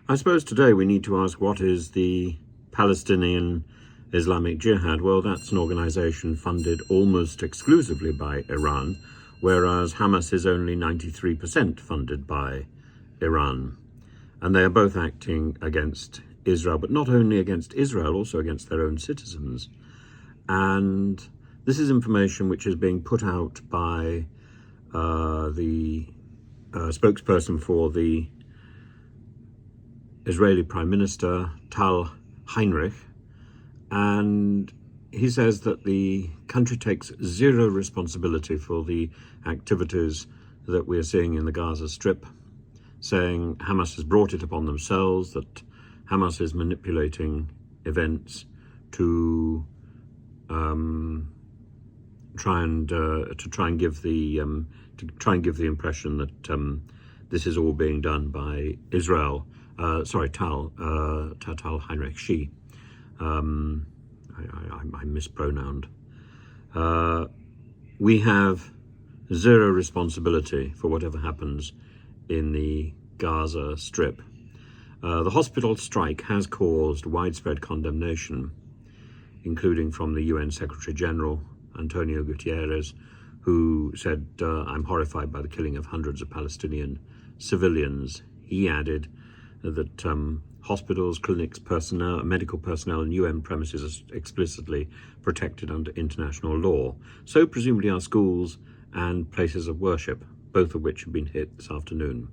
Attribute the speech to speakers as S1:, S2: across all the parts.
S1: I suppose today we need to ask, what is the Palestinian Islamic Jihad? Well, that's an organization funded almost exclusively by Iran, whereas Hamas is only 93% funded by Iran. And they are both acting against Israel, but not only against Israel, also against their own citizens. And this is information which is being put out by the spokesperson for the Israeli Prime Minister, Tal Heinrich, and he says that the country takes zero responsibility for the activities that we're seeing in the Gaza Strip, saying Hamas has brought it upon themselves, that Hamas is manipulating events to try and give the impression that this is all being done by Israel. Tal Heinrich, she. I mispronounced. We have zero responsibility for whatever happens in the Gaza Strip. The hospital strike has caused widespread condemnation, including from the UN Secretary General, Antonio Guterres, who said, "I'm horrified by the killing of hundreds of Palestinian civilians." He added that hospitals, clinics, personnel, medical personnel and UN premises are explicitly protected under international law. So presumably are schools and places of worship, both of which have been hit this afternoon.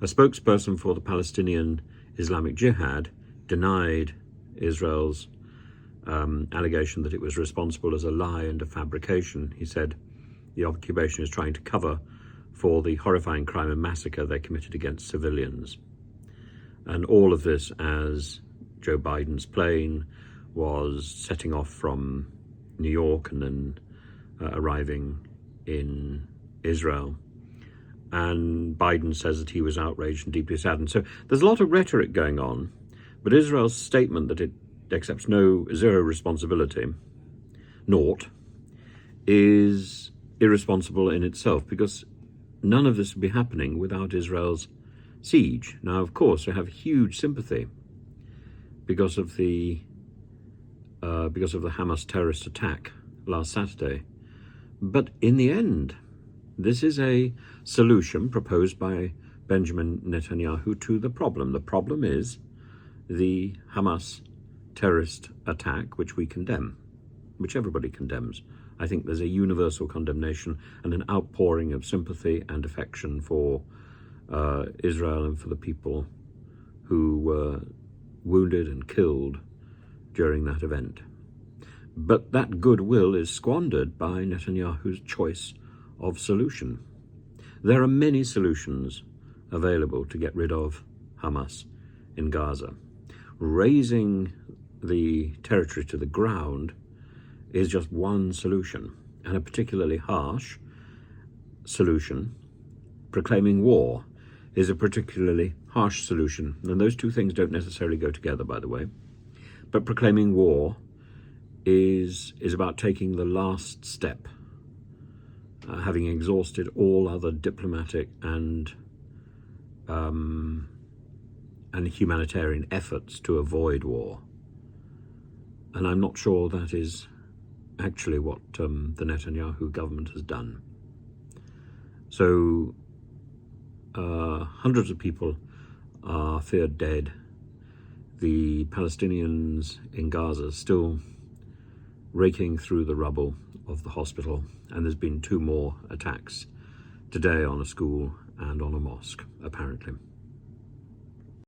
S1: A spokesperson for the Palestinian Islamic Jihad denied Israel's allegation that it was responsible as a lie and a fabrication. He said the occupation is trying to cover for the horrifying crime and massacre they committed against civilians. And all of this as Joe Biden's plane was setting off from New York and then arriving in Israel. And Biden says that he was outraged and deeply saddened. So there's a lot of rhetoric going on, but Israel's statement that it accepts zero responsibility, naught, is irresponsible in itself, because none of this would be happening without Israel's siege. Now, of course, we have huge sympathy because of the Hamas terrorist attack last Saturday. But in the end, this is a solution proposed by Benjamin Netanyahu to the problem. The problem is the Hamas terrorist attack, which we condemn, which everybody condemns. I think there's a universal condemnation and an outpouring of sympathy and affection for Israel and for the people who were wounded and killed during that event. But that goodwill is squandered by Netanyahu's choice of solution. There are many solutions available to get rid of Hamas in Gaza. Razing the territory to the ground is just one solution, and a particularly harsh solution. Proclaiming war is a particularly harsh solution, and those two things don't necessarily go together, by the way. But proclaiming war is about taking the last step, having exhausted all other diplomatic and humanitarian efforts to avoid war. And I'm not sure that is actually what the Netanyahu government has done. So hundreds of people are feared dead. The Palestinians in Gaza still raking through the rubble of the hospital, and there's been 2 more attacks today on a school and on a mosque, apparently.